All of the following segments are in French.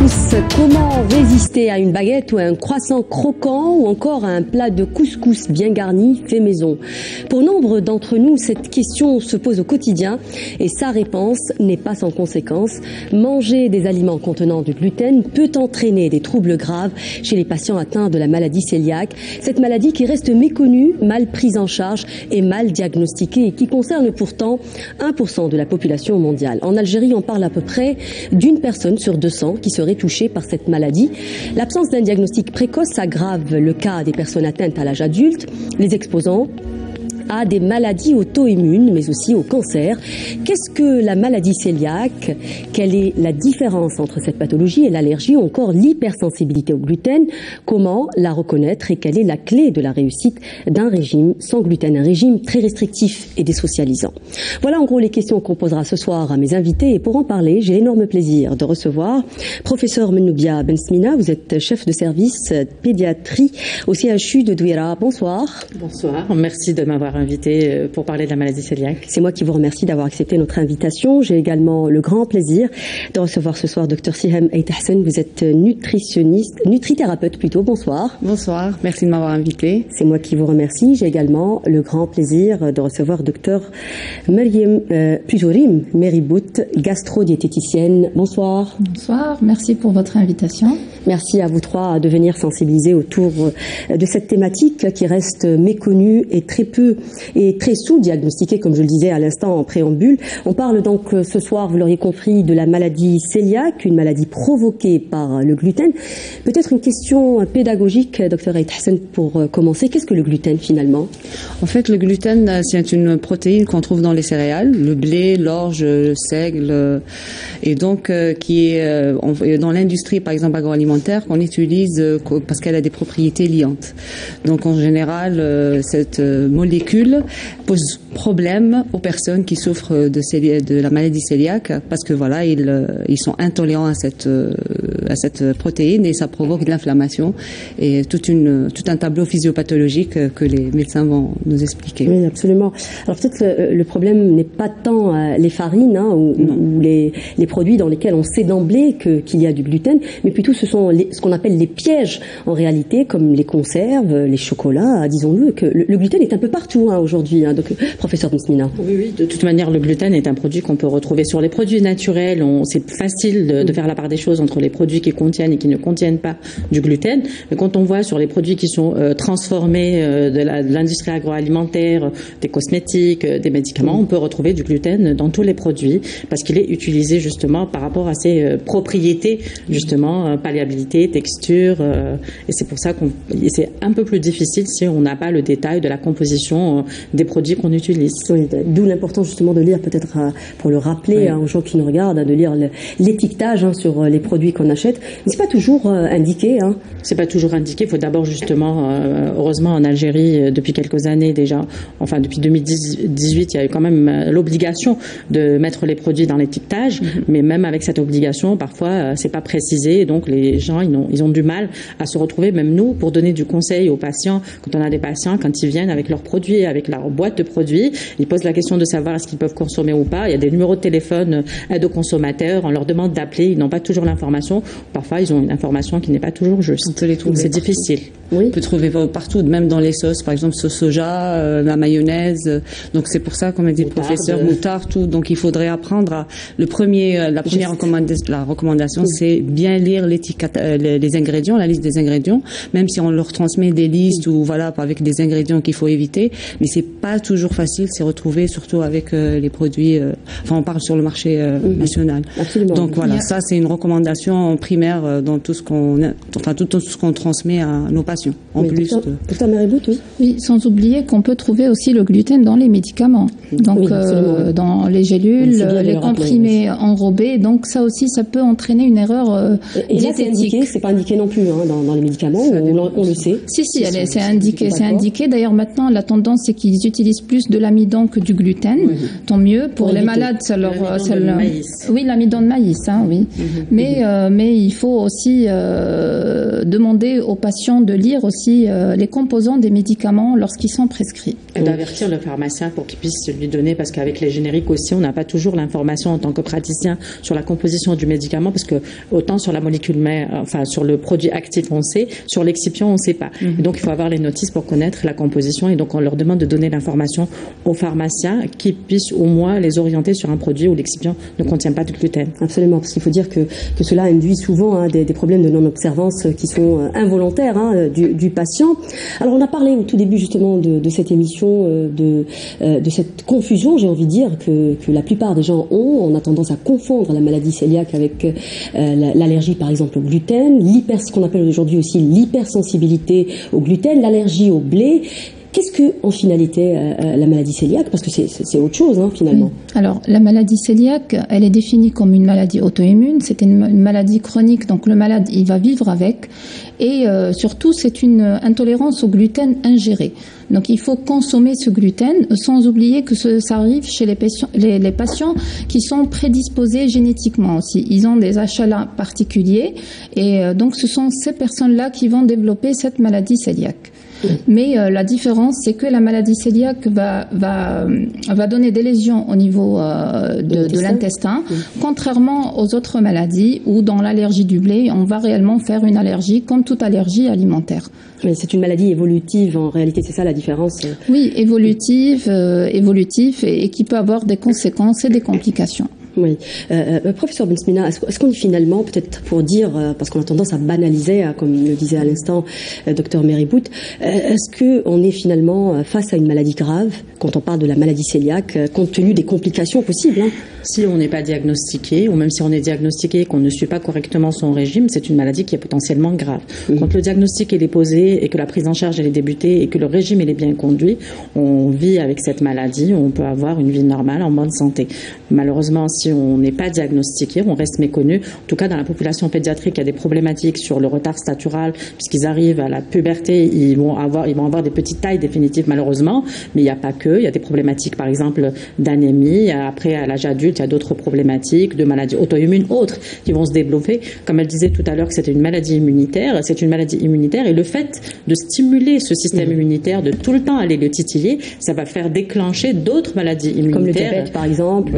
tous, comment résister à une baguette ou à un croissant croquant ou encore à un plat de couscous bien garni fait maison? Pour nombre d'entre nous, cette question se pose au quotidien et sa réponse n'est pas sans conséquence. Manger des aliments contenant du gluten peut entraîner des troubles graves chez les patients atteints de la maladie cœliaque. Cette maladie qui reste méconnue, mal prise en charge et mal diagnostiquée et qui concerne pourtant 1% de la population mondiale. En Algérie, on parle à peu près d'une personne sur 200 qui serait touchée par cette maladie. L'absence d'un diagnostic précoce aggrave le cas des personnes atteintes à l'âge adulte, les exposant à des maladies auto-immunes, mais aussi au cancer. Qu'est-ce que la maladie cœliaque? Quelle est la différence entre cette pathologie et l'allergie ou encore l'hypersensibilité au gluten? Comment la reconnaître et quelle est la clé de la réussite d'un régime sans gluten, un régime très restrictif et désocialisant? Voilà en gros les questions qu'on posera ce soir à mes invités et pour en parler, j'ai l'énorme plaisir de recevoir professeur Menoubia Bensmina. Vous êtes chef de service pédiatrie au CHU de Douira. Bonsoir. Bonsoir, merci de m'avoir invité pour parler de la maladie cœliaque. C'est moi qui vous remercie d'avoir accepté notre invitation. J'ai également le grand plaisir de recevoir ce soir Dr Sihem Eithahsen. Vous êtes nutrithérapeute plutôt. Bonsoir. Bonsoir, merci de m'avoir invité. C'est moi qui vous remercie. J'ai également le grand plaisir de recevoir Dr Meriem Pujourim Meribout, gastrodiététicienne. Bonsoir. Bonsoir, merci pour votre invitation. Merci à vous trois de venir sensibiliser autour de cette thématique qui reste méconnue et très peu et très sous-diagnostiquée, comme je le disais à l'instant en préambule. On parle donc ce soir, vous l'aurez compris, de la maladie cœliaque, une maladie provoquée par le gluten. Peut-être une question pédagogique, Dr Eithahsen, pour commencer. Qu'est-ce que le gluten finalement? En fait, le gluten, c'est une protéine qu'on trouve dans les céréales, le blé, l'orge, le seigle, et donc qui est dans l'industrie, par exemple agroalimentaire, qu'on utilise parce qu'elle a des propriétés liantes. Donc en général, cette molécule pose problème aux personnes qui souffrent de la maladie cœliaque parce que voilà, ils sont intolérants à cette protéine et ça provoque de l'inflammation et tout un tableau physiopathologique que les médecins vont nous expliquer. Oui, absolument. Alors peut-être que le problème n'est pas tant les farines ou les produits dans lesquels on sait d'emblée qu'il y a du gluten, mais plutôt ce sont ce qu'on appelle les pièges en réalité, comme les conserves, les chocolats, disons-le, que le gluten est un peu partout aujourd'hui, donc professeur Bensmina. Oui, de toute manière, le gluten est un produit qu'on peut retrouver sur les produits naturels. C'est facile de faire la part des choses entre les produits qui contiennent et qui ne contiennent pas du gluten. Mais quand on voit sur les produits qui sont transformés de l'industrie agroalimentaire, des cosmétiques, des médicaments, on peut retrouver du gluten dans tous les produits parce qu'il est utilisé justement par rapport à ses propriétés, justement, palliabilité, texture. Et c'est pour ça que c'est un peu plus difficile si on n'a pas le détail de la composition des produits qu'on utilise. Oui, d'où l'importance justement de lire, peut-être pour le rappeler aux gens qui nous regardent, de lire l'étiquetage sur les produits qu'on achète. Mais c'est pas toujours indiqué. C'est pas toujours indiqué. Il faut d'abord justement, heureusement en Algérie, depuis quelques années déjà, enfin depuis 2018, il y a eu quand même l'obligation de mettre les produits dans l'étiquetage. Mais même avec cette obligation, parfois c'est pas précisé. Et donc les gens, ils ont du mal à se retrouver, même nous, pour donner du conseil aux patients. Quand on a des patients, quand ils viennent avec leurs produits, avec leur boîte de produits, ils posent la question de savoir est-ce qu'ils peuvent consommer ou pas. Il y a des numéros de téléphone aide aux consommateurs, on leur demande d'appeler, ils n'ont pas toujours l'information. Parfois, ils ont une information qui n'est pas toujours juste. On peut les trouver. C'est difficile. Oui. On peut trouver partout, même dans les sauces, par exemple sauce soja, la mayonnaise. Donc c'est pour ça, comme a dit le professeur, moutarde, tout. Donc il faudrait apprendre la première recommandation, c'est bien lire l'étiquette, les ingrédients, la liste des ingrédients, même si on leur transmet des listes ou voilà avec des ingrédients qu'il faut éviter, mais c'est pas toujours facile de s'y retrouver, surtout avec les produits. Enfin, on parle sur le marché national. Absolument. Donc voilà, ça c'est une recommandation primaire dans tout ce qu'on transmet à nos patients. En plus. Docteur Meribout, oui. Oui, sans oublier qu'on peut trouver aussi le gluten dans les médicaments. Donc dans les gélules, les comprimés enrobés. Donc ça aussi, ça peut entraîner une erreur diététique. C'est pas indiqué non plus dans les médicaments. On le sait. Si, c'est indiqué. C'est indiqué. D'ailleurs, maintenant, la tendance, c'est qu'ils utilisent plus de l'amidon que du gluten. Tant mieux. Pour les malades, ça leur... Oui, l'amidon de maïs, oui. Mais il faut aussi demander aux patients de lire aussi les composants des médicaments lorsqu'ils sont prescrits. Et d'avertir le pharmacien pour qu'il puisse lui donner, parce qu'avec les génériques aussi, on n'a pas toujours l'information en tant que praticien sur la composition du médicament, parce que autant sur la molécule mère, enfin sur le produit actif on sait, sur l'excipient on ne sait pas. Et donc il faut avoir les notices pour connaître la composition, et donc on leur demande de donner l'information aux pharmaciens qui puissent au moins les orienter sur un produit où l'excipient ne contient pas de gluten. Absolument, parce qu'il faut dire que cela induit souvent des problèmes de non-observance qui sont involontaires du patient. Alors on a parlé au tout début justement de cette émission, de cette confusion, j'ai envie de dire, que la plupart des gens ont. On a tendance à confondre la maladie cœliaque avec l'allergie par exemple au gluten, ce qu'on appelle aujourd'hui aussi l'hypersensibilité au gluten, l'allergie au blé. Qu'est-ce que, en finalité, la maladie cœliaque? Parce que c'est autre chose, finalement. Alors, la maladie cœliaque, elle est définie comme une maladie auto-immune. C'est une maladie chronique, donc le malade, il va vivre avec. Et surtout, c'est une intolérance au gluten ingéré. Donc, il faut consommer ce gluten, sans oublier que ça arrive chez les patients qui sont prédisposés génétiquement aussi. Ils ont des HLA particuliers. Et donc, ce sont ces personnes-là qui vont développer cette maladie cœliaque. Mais la différence, c'est que la maladie cœliaque va donner des lésions au niveau de l'intestin, contrairement aux autres maladies où dans l'allergie du blé, on va réellement faire une allergie comme toute allergie alimentaire. Mais c'est une maladie évolutive, en réalité, c'est ça la différence? Oui, évolutive et qui peut avoir des conséquences et des complications. Oui. Professeur Bensmina, est-ce qu'on est finalement, peut-être pour dire, parce qu'on a tendance à banaliser, comme le disait à l'instant Dr Meribout, est-ce qu'on est finalement face à une maladie grave quand on parle de la maladie cœliaque, compte tenu des complications possibles? Si on n'est pas diagnostiqué, ou même si on est diagnostiqué et qu'on ne suit pas correctement son régime, c'est une maladie qui est potentiellement grave. Quand le diagnostic est posé et que la prise en charge elle est débutée et que le régime il est bien conduit, on vit avec cette maladie, on peut avoir une vie normale en bonne santé. Malheureusement, si on n'est pas diagnostiqué, on reste méconnu. En tout cas, dans la population pédiatrique, il y a des problématiques sur le retard statural, puisqu'ils arrivent à la puberté, ils vont avoir des petites tailles définitives malheureusement, mais il n'y a pas que. Il y a des problématiques, par exemple, d'anémie. Après, à l'âge adulte, il y a d'autres problématiques de maladies auto-immunes, autres, qui vont se développer. Comme elle disait tout à l'heure que c'était une maladie immunitaire, c'est une maladie immunitaire, et le fait de stimuler ce système immunitaire, de tout le temps aller le titiller, ça va faire déclencher d'autres maladies immunitaires. Comme le diabète, par exemple.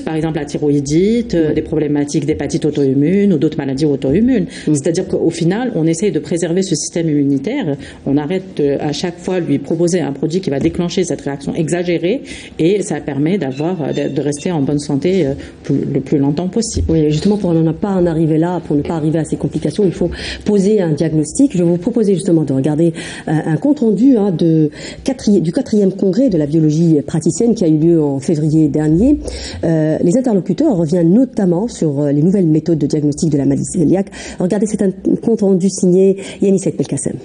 Par exemple, la thyroïdite, des problématiques d'hépatite auto-immune ou d'autres maladies auto-immunes. C'est-à-dire qu'au final, on essaye de préserver ce système immunitaire. On arrête à chaque fois lui proposer un produit qui va déclencher cette réaction exagérée, et ça permet de rester en bonne santé le plus longtemps possible. Oui, justement, pour ne pas en arriver là, pour ne pas arriver à ces complications, il faut poser un diagnostic. Je vais vous proposer justement de regarder un compte-rendu du 4e congrès de la biologie praticienne qui a eu lieu en février dernier. Les interlocuteurs reviennent notamment sur les nouvelles méthodes de diagnostic de la maladie cœliaque. Regardez, c'est un compte rendu signé Yanis Belkacem.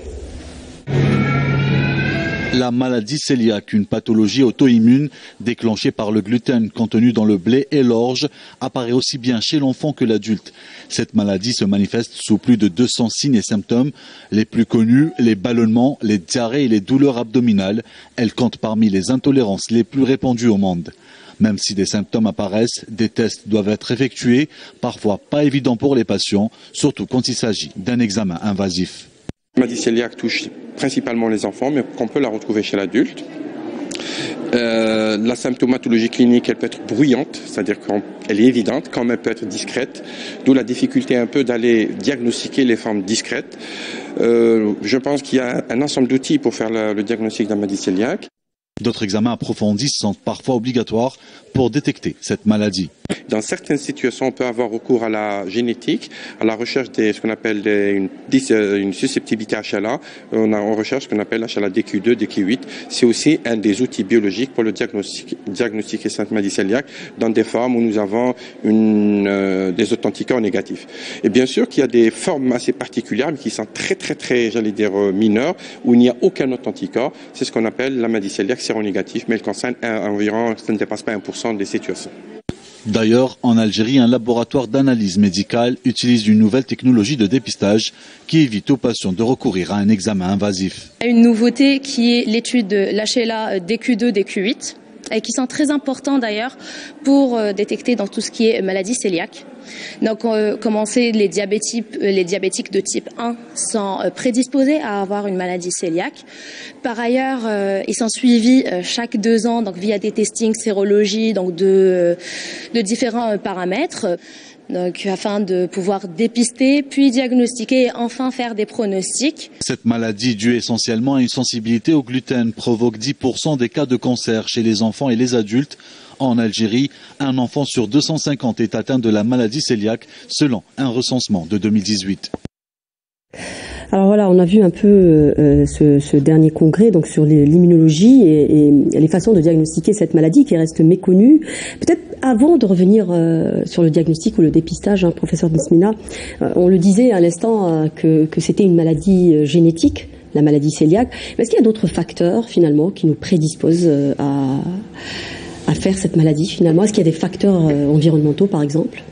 La maladie cœliaque, une pathologie auto-immune déclenchée par le gluten contenu dans le blé et l'orge, apparaît aussi bien chez l'enfant que l'adulte. Cette maladie se manifeste sous plus de 200 signes et symptômes. Les plus connus, les ballonnements, les diarrhées et les douleurs abdominales. Elle compte parmi les intolérances les plus répandues au monde. Même si des symptômes apparaissent, des tests doivent être effectués, parfois pas évidents pour les patients, surtout quand il s'agit d'un examen invasif. La maladie cœliaque touche principalement les enfants, mais qu'on peut la retrouver chez l'adulte. La symptomatologie clinique, elle peut être bruyante, c'est-à-dire qu'elle est évidente, comme elle peut être discrète, d'où la difficulté un peu d'aller diagnostiquer les formes discrètes. Je pense qu'il y a un ensemble d'outils pour faire le diagnostic de la maladie cœliaque. D'autres examens approfondis sont parfois obligatoires pour détecter cette maladie. Dans certaines situations, on peut avoir recours à la génétique, à la recherche de ce qu'on appelle une susceptibilité HLA. On recherche ce qu'on appelle HLA DQ2, DQ8. C'est aussi un des outils biologiques pour le diagnostiquer cette maladie cœliaque dans des formes où nous avons des authenticorps négatifs. Et bien sûr qu'il y a des formes assez particulières, mais qui sont très, j'allais dire, mineures, où il n'y a aucun authenticorps. C'est ce qu'on appelle la maladie cœliaque séronégative, mais elle concerne environ, ça ne dépasse pas 1% des situations. D'ailleurs, en Algérie, un laboratoire d'analyse médicale utilise une nouvelle technologie de dépistage qui évite aux patients de recourir à un examen invasif. Une nouveauté qui est l'étude de l'HLA DQ2, DQ8. et qui sont très importants d'ailleurs pour détecter dans tout ce qui est maladie cœliaque. Donc, comme on sait, les diabétiques de type 1 sont prédisposés à avoir une maladie cœliaque. Par ailleurs, ils sont suivis chaque 2 ans, donc via des testings, sérologie, donc de différents paramètres. Donc, afin de pouvoir dépister, puis diagnostiquer et enfin faire des pronostics. Cette maladie, due essentiellement à une sensibilité au gluten, provoque 10% des cas de cancer chez les enfants et les adultes. En Algérie, un enfant sur 250 est atteint de la maladie cœliaque, selon un recensement de 2018. Alors voilà, on a vu un peu ce dernier congrès donc sur l'immunologie et les façons de diagnostiquer cette maladie qui reste méconnue. Peut-être avant de revenir sur le diagnostic ou le dépistage, professeur Bismillah, on le disait à l'instant que c'était une maladie génétique, la maladie cœliaque. Mais est-ce qu'il y a d'autres facteurs finalement qui nous prédisposent à faire cette maladie finalement? Est-ce qu'il y a des facteurs environnementaux par exemple?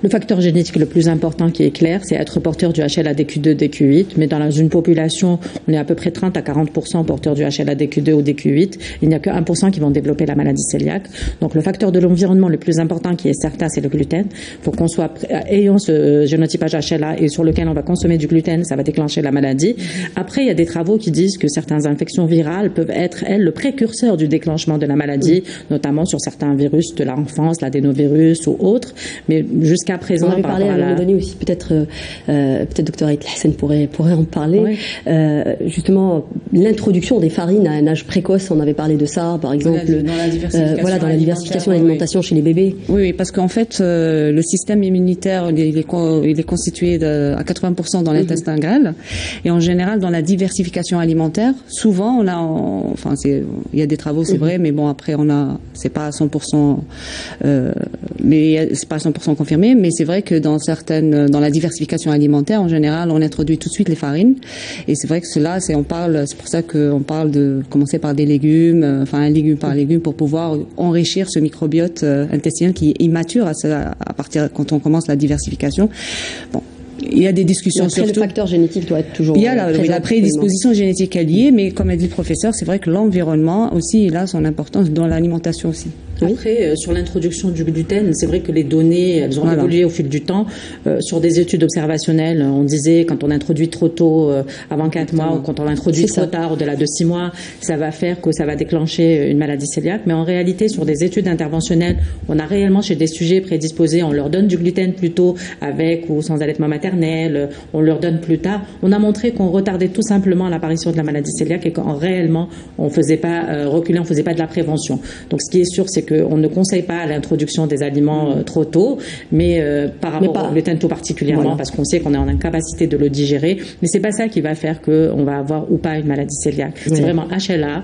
Le facteur génétique le plus important qui est clair, c'est être porteur du HLA-DQ2, DQ8. Mais dans une population, on est à peu près 30 à 40% porteurs du HLA-DQ2 ou DQ8. Il n'y a que 1% qui vont développer la maladie cœliaque. Donc le facteur de l'environnement le plus important qui est certain, c'est le gluten. Il faut qu'on soit ayant ce génotypage HLA et sur lequel on va consommer du gluten, ça va déclencher la maladie. Après, il y a des travaux qui disent que certaines infections virales peuvent être, elles, le précurseur du déclenchement de la maladie, notamment sur certains virus de l'enfance, l'adénovirus ou autres. Mais jusqu'à présent, on avait parlé à un moment donné aussi, peut-être Dr Aït Hassan pourrait en parler. Oui. Justement, l'introduction des farines à un âge précoce, on avait parlé de ça, par exemple. Dans la diversification de l'alimentation chez les bébés. Oui, parce qu'en fait, le système immunitaire, il est constitué à 80% dans l'intestin grêle, et en général, dans la diversification alimentaire, souvent, il y a des travaux, c'est vrai, mais bon, après, c'est pas à 100%, c'est pas à 100% confirmé, mais c'est vrai que dans la diversification alimentaire, en général, on introduit tout de suite les farines. Et c'est vrai que c'est pour ça qu'on parle de commencer par des légumes, un légume par légume, pour pouvoir enrichir ce microbiote intestinal qui est immature à partir quand on commence la diversification. Bon. Il y a des discussions sur le facteur génétique doit être toujours. Il y a la prédisposition génétique est liée, mais comme a dit le professeur, c'est vrai que l'environnement aussi, il a son importance dans l'alimentation aussi. Après, sur l'introduction du gluten, c'est vrai que les données, elles ont évolué au fil du temps. Sur des études observationnelles, on disait quand on introduit trop tôt, avant 4 mois, ou quand on introduit trop tard, au-delà de 6 mois, ça va faire que ça va déclencher une maladie cœliaque. Mais en réalité, sur des études interventionnelles, on a réellement chez des sujets prédisposés, on leur donne du gluten plus tôt, avec ou sans allaitement maternel, on leur donne plus tard. On a montré qu'on retardait tout simplement l'apparition de la maladie cœliaque et qu'en réellement, on faisait pas reculer, on faisait pas de la prévention. Donc, ce qui est sûr, c'est qu'on ne conseille pas l'introduction des aliments trop tôt, mais par rapport au gluten tout particulièrement, parce qu'on sait qu'on est en incapacité de le digérer. Mais c'est pas ça qui va faire qu'on va avoir ou pas une maladie cœliaque. C'est vraiment HLA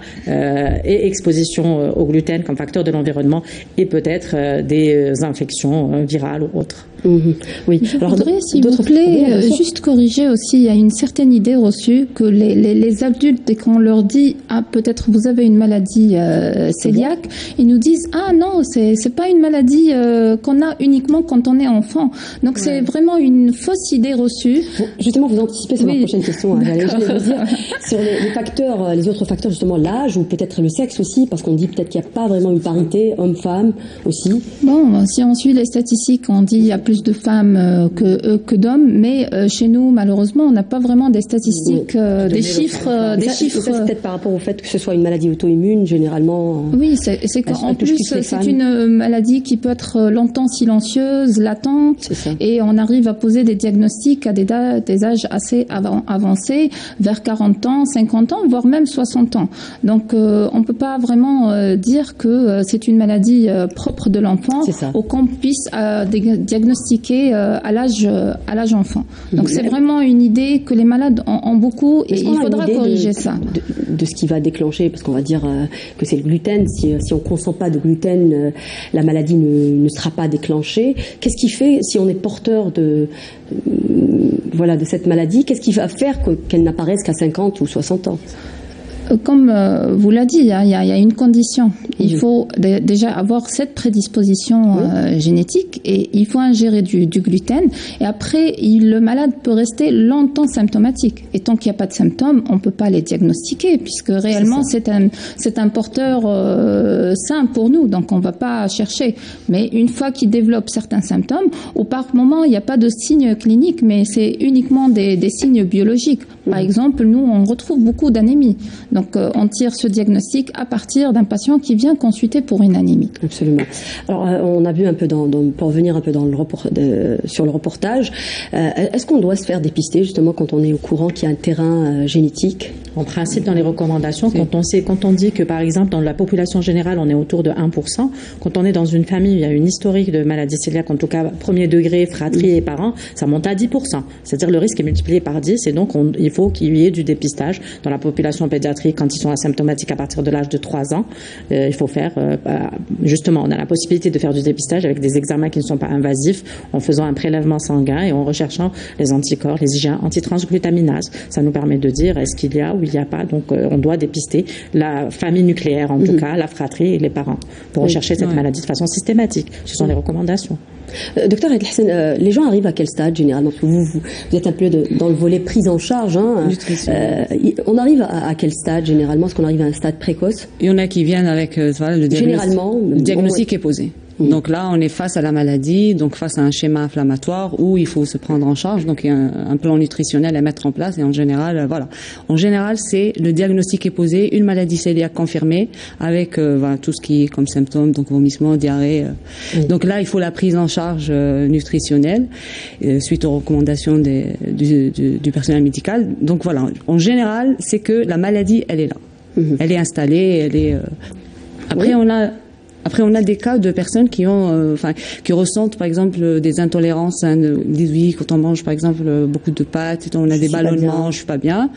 et exposition au gluten comme facteur de l'environnement et peut-être des infections virales ou autres. Oui. Je voudrais, s'il vous plaît, juste corriger aussi. Il y a une certaine idée reçue que les adultes, dès qu'on leur dit peut-être vous avez une maladie cœliaque, ils nous disent non, c'est pas une maladie qu'on a uniquement quand on est enfant. Donc c'est vraiment une fausse idée reçue. Justement, vous anticipez sur ma prochaine question. J'allais vous dire sur les facteurs, les autres facteurs, justement l'âge ou peut-être le sexe aussi, parce qu'on dit peut-être qu'il n'y a pas vraiment une parité homme-femme aussi. Bon, si on suit les statistiques, on dit il y a plus de femmes que d'hommes, mais chez nous, malheureusement, on n'a pas vraiment des statistiques, des chiffres. Ça, c'est peut-être par rapport au fait que ce soit une maladie auto-immune, généralement. Oui, c'est qu'en plus, c'est une maladie qui peut être longtemps silencieuse, latente, et on arrive à poser des diagnostics à des âges assez avancés, vers 40 ans, 50 ans, voire même 60 ans. Donc, on peut pas vraiment dire que c'est une maladie propre de l'enfant, ou qu'on puisse diagnostiquer à l'âge enfant. Donc, c'est vraiment une idée que les malades ont beaucoup, et il faudra corriger ça. De ce qui va déclencher, parce qu'on va dire que c'est le gluten. Si on ne consomme pas de gluten, la maladie ne sera pas déclenchée. Qu'est-ce qui fait, si on est porteur de cette maladie, qu'est-ce qui va faire qu'elle n'apparaisse qu'à 50 ou 60 ans? Comme vous l'a dit, il y a une condition. Il faut déjà avoir cette prédisposition génétique et il faut ingérer du gluten. Et après, le malade peut rester longtemps symptomatique. Et tant qu'il n'y a pas de symptômes, on ne peut pas les diagnostiquer puisque réellement c'est un porteur sain pour nous. Donc on ne va pas chercher. Mais une fois qu'il développe certains symptômes, par moment, il n'y a pas de signes cliniques, mais c'est uniquement des signes biologiques. Par exemple, nous, on retrouve beaucoup d'anémie. Donc, on tire ce diagnostic à partir d'un patient qui vient consulter pour une anémie. Absolument. Alors, on a vu un peu pour revenir un peu sur le reportage, est-ce qu'on doit se faire dépister justement quand on est au courant qu'il y a un terrain génétique? En principe, dans les recommandations, quand on dit que, par exemple, dans la population générale, on est autour de 1%, quand on est dans une famille où il y a une historique de maladie cœliaque, en tout cas, premier degré, fratrie et parents, ça monte à 10%. C'est-à-dire le risque est multiplié par 10 et donc il faut qu'il y ait du dépistage dans la population pédiatrique quand ils sont asymptomatiques à partir de l'âge de 3 ans. Il faut faire, justement, on a la possibilité de faire du dépistage avec des examens qui ne sont pas invasifs, en faisant un prélèvement sanguin et en recherchant les anticorps, les IgA antitransglutaminase. Ça nous permet de dire est-ce qu'il y a ou il n'y a pas. Donc on doit dépister la famille nucléaire, en tout cas, la fratrie et les parents, pour rechercher cette maladie de façon systématique. Ce sont les recommandations. Docteur Edlhassan, les gens arrivent à quel stade généralement? Vous êtes un peu dans le volet prise en charge. On arrive à quel stade généralement? Est-ce qu'on arrive à un stade précoce? Il y en a qui viennent avec le diagnostic est posé. Donc là, on est face à la maladie, donc face à un schéma inflammatoire où il faut se prendre en charge. Donc il y a un plan nutritionnel à mettre en place et en général, voilà. En général, c'est le diagnostic est posé, une maladie cœliaque confirmée avec tout ce qui est comme symptômes, donc vomissement, diarrhée. Donc là, il faut la prise en charge nutritionnelle suite aux recommandations du personnel médical. Donc voilà, en général, c'est que la maladie, elle est là, elle est installée, elle est. Après, on a des cas de personnes qui ressentent, par exemple, des intolérances. Disent oui, quand on mange, par exemple, beaucoup de pâtes, on a des ballonnements, je suis pas bien.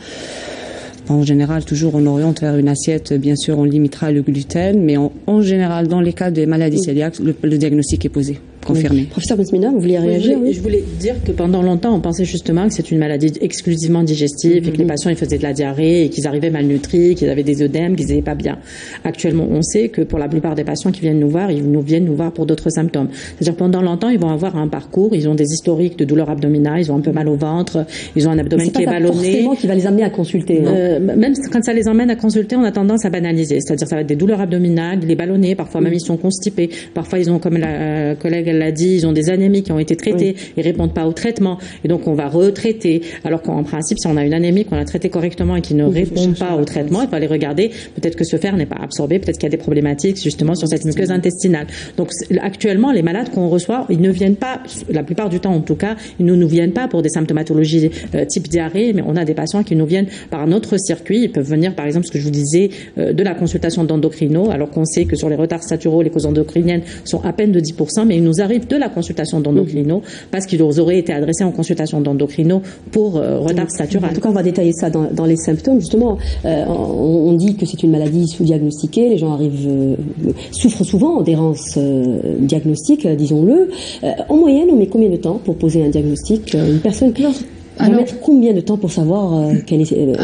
En général, toujours, on oriente vers une assiette. Bien sûr, on limitera le gluten, mais en général, dans les cas des maladies cœliaques, le diagnostic est posé. Confirmé. Professeur Bensemina, vous vouliez réagir? Je voulais dire que pendant longtemps, on pensait justement que c'est une maladie exclusivement digestive et que les patients ils faisaient de la diarrhée et qu'ils arrivaient malnutris, qu'ils avaient des œdèmes, qu'ils n'étaient pas bien. Actuellement, on sait que pour la plupart des patients qui viennent nous voir, ils viennent nous voir pour d'autres symptômes. C'est-à-dire pendant longtemps, ils vont avoir un parcours, ils ont des historiques de douleurs abdominales, ils ont un peu mal au ventre, ils ont un abdomen qui est ballonné. C'est pas forcément qui va les amener à consulter. Même quand ça les emmène à consulter, on a tendance à banaliser. C'est-à-dire ça va être des douleurs abdominales, il est ballonné, parfois même ils sont constipés, parfois ils ont, comme la collègue elle l'a dit, ils ont des anémies qui ont été traitées, ils répondent pas au traitement, et donc on va retraiter. Alors qu'en principe, si on a une anémie qu'on a traitée correctement et qui ne répond pas au traitement, il faut aller regarder. Peut-être que ce fer n'est pas absorbé, peut-être qu'il y a des problématiques justement sur cette muqueuse intestinale. Donc actuellement, les malades qu'on reçoit, ils ne viennent pas, la plupart du temps en tout cas, ils ne nous viennent pas pour des symptomatologies type diarrhée, mais on a des patients qui nous viennent par un autre circuit. Ils peuvent venir, par exemple, ce que je vous disais, de la consultation d'endocrino, alors qu'on sait que sur les retards staturaux, les causes endocriniennes sont à peine de 10%, mais il nous arrive de la consultation d'endocrino parce qu'ils auraient été adressés en consultation d'endocrino pour retard statural. En tout cas, on va détailler ça dans les symptômes. Justement, on dit que c'est une maladie sous-diagnostiquée. Les gens souffrent souvent d'errance diagnostique, disons-le. En moyenne, on met combien de temps pour poser un diagnostic? Une personne qui va mettre combien de temps pour savoir quelle est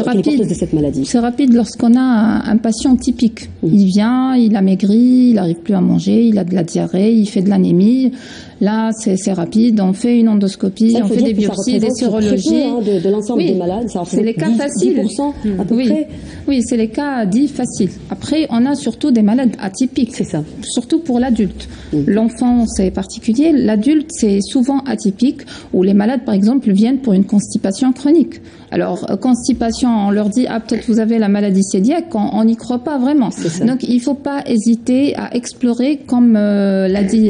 porteuse de cette maladie? C'est rapide lorsqu'on a un patient typique. Il vient, il a maigri, il n'arrive plus à manger, il a de la diarrhée, il fait de l'anémie. Là, c'est rapide. On fait une endoscopie, on fait des biopsies, des sérologies. De l'ensemble des malades, c'est les cas faciles. 10% à peu près. Oui, c'est les cas dits faciles. Après, on a surtout des malades atypiques. C'est ça. Surtout pour l'adulte. L'enfant, c'est particulier. L'adulte, c'est souvent atypique, où les malades, par exemple, viennent pour une constipation chronique. Alors, constipation, on leur dit, peut-être vous avez la maladie cœliaque, on n'y croit pas vraiment. Donc, il ne faut pas hésiter à explorer, comme l'a dit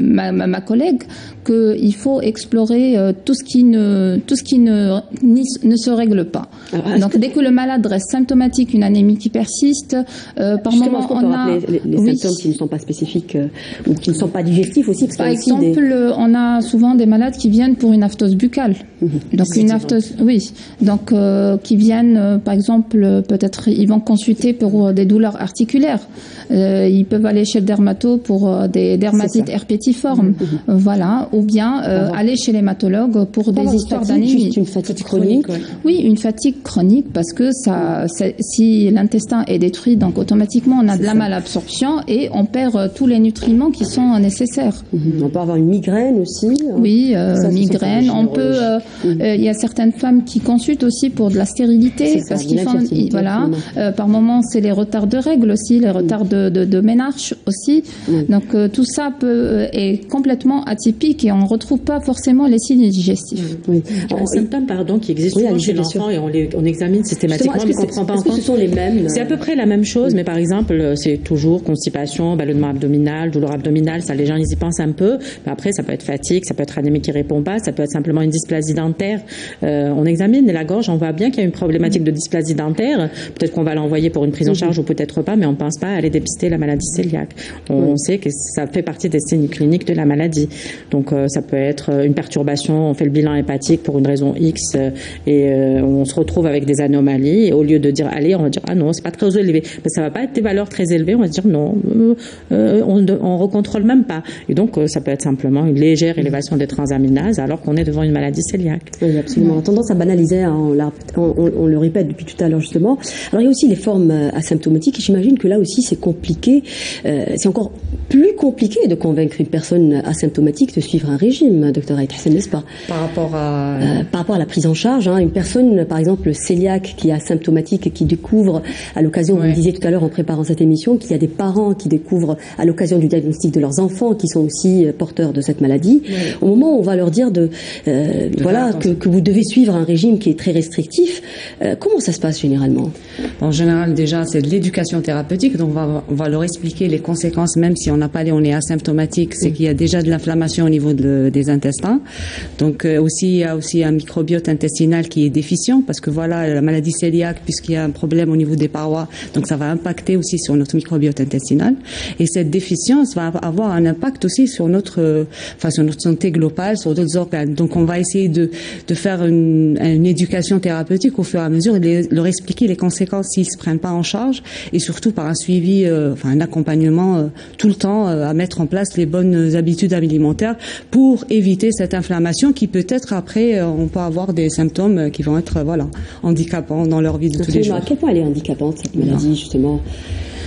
ma collègue, qu'il faut explorer tout ce qui ne se règle pas. Alors, donc, dès que le malade reste symptomatique, une anémie qui persiste, par moment, on a les symptômes qui ne sont pas spécifiques ou qui ne sont pas digestifs aussi. Par exemple, on a souvent des malades qui viennent pour une aphthose buccale. Donc, qui viennent, par exemple, peut-être ils vont consulter pour des douleurs articulaires. Ils peuvent aller chez le dermato pour des dermatites herpétiformes, voilà, ou bien aller chez l'hématologue pour des histoires d'anémie. Une fatigue chronique. Oui, une fatigue chronique parce que si l'intestin est détruit, donc automatiquement on a de la malabsorption et on perd tous les nutriments qui sont nécessaires. On peut avoir une migraine aussi. Oui, migraine. On peut. Il y a certaines femmes qui consultent aussi pour de la stérilité parce qu'ils font. Voilà. Par moments, c'est les retards de règles aussi, les retards de ménarche aussi. Donc tout ça est complètement atypique et on ne retrouve pas forcément les signes digestifs. Un symptôme, qui existe souvent chez l'enfant et on examine systématiquement, mais on ne comprend pas en compte. Ce sont les mêmes. C'est à peu près la même chose, mais par exemple, c'est toujours constipation, ballonnement abdominal, douleur abdominale. Ça, les gens ils y pensent un peu. Mais après, ça peut être fatigue, ça peut être anémie qui répond pas, ça peut être simplement une dysplasie dentaire. On examine la gorge, on voit bien qu'il y a une problématique de dysplasie dentaire. Peut-être qu'on va l'envoyer pour une prise en charge ou peut-être pas, mais on ne pense pas à aller dépister la maladie cœliaque. On sait que ça fait partie des signes cliniques de la maladie. Donc ça peut être une perturbation, on fait le bilan hépatique pour une raison X et on se retrouve avec des anomalies et au lieu de dire allez, on va dire ah non, c'est pas très élevé. Mais ça va pas être des valeurs très élevées, on va se dire non, on recontrôle même pas. Et donc ça peut être simplement une légère élévation des transaminases alors qu'on est devant une maladie cœliaque. Oui, absolument. On a tendance à banaliser, on le répète depuis tout à l'heure justement. Alors il y a aussi les formes asymptomatiques et j'imagine que là aussi c'est compliqué, c'est encore plus compliqué de convaincre une personne asymptomatique de suivre un régime, docteur Aït Hassan, n'est-ce pas? Par rapport à la prise en charge, une personne, par exemple, cœliaque qui est asymptomatique et qui découvre à l'occasion, vous me disiez tout à l'heure en préparant cette émission, qu'il y a des parents qui découvrent à l'occasion du diagnostic de leurs enfants qui sont aussi porteurs de cette maladie. Au moment où on va leur dire que vous devez suivre un régime qui est très restrictif, comment ça se passe généralement? En général, déjà, c'est de l'éducation thérapeutique, donc on va leur expliquer les conséquences, même si on on est asymptomatique, c'est qu'il y a déjà de l'inflammation au niveau des intestins. Donc il y a aussi un microbiote intestinal qui est déficient, parce que voilà, la maladie cœliaque, puisqu'il y a un problème au niveau des parois, donc ça va impacter aussi sur notre microbiote intestinal. Et cette déficience va avoir un impact aussi sur notre santé globale, sur d'autres organes. Donc on va essayer de faire une éducation thérapeutique au fur et à mesure et leur expliquer les conséquences s'ils se prennent pas en charge, et surtout par un suivi, un accompagnement tout le temps à mettre en place les bonnes habitudes alimentaires pour éviter cette inflammation qui peut-être après on peut avoir des symptômes qui vont être handicapants dans leur vie de tous les jours. À quel point elle est handicapante cette maladie justement?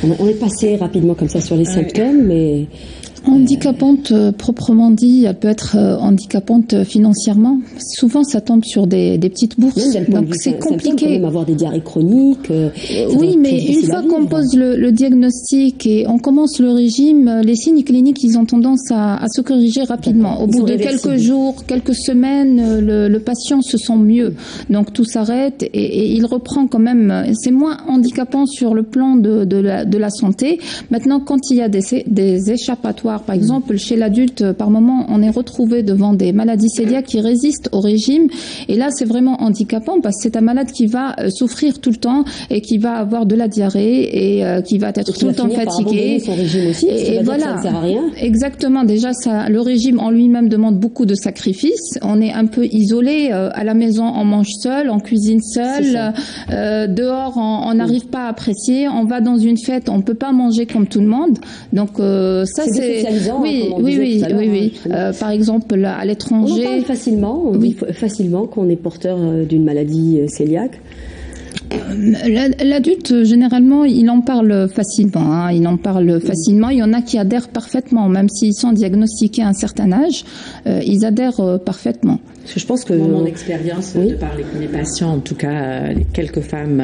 On est passé rapidement comme ça sur les symptômes, mais handicapante proprement dit, elle peut être handicapante financièrement. Souvent, ça tombe sur des petites bourses, donc c'est compliqué. Quand même avoir des diarrhées chroniques. Oui, mais une fois qu'on pose le diagnostic et on commence le régime, les signes cliniques, ils ont tendance à se corriger rapidement. Au bout de quelques jours, quelques semaines, le patient se sent mieux. Donc tout s'arrête et il reprend quand même. C'est moins handicapant sur le plan de la santé. Maintenant, quand il y a des échappatoires, par exemple, chez l'adulte, par moment, on est retrouvé devant des maladies cœliaques qui résistent au régime. Et là, c'est vraiment handicapant parce que c'est un malade qui va souffrir tout le temps et qui va avoir de la diarrhée et qui va être tout le temps fatigué. Son régime aussi, et voilà, ça ne sert à rien. Exactement. Déjà, le régime en lui-même demande beaucoup de sacrifices. On est un peu isolé. À la maison, on mange seul, on cuisine seul. Dehors, on n'arrive pas à apprécier. On va dans une fête, on peut pas manger comme tout le monde. Donc ça, c'est oui. Par exemple, à l'étranger, on en parle facilement. On dit facilement qu'on est porteur d'une maladie cœliaque. L'adulte, généralement, il en parle facilement. Il en parle facilement. Il y en a qui adhèrent parfaitement, même s'ils sont diagnostiqués à un certain âge, ils adhèrent parfaitement. Parce que je pense que mon expérience de par les premiers patients, en tout cas quelques femmes,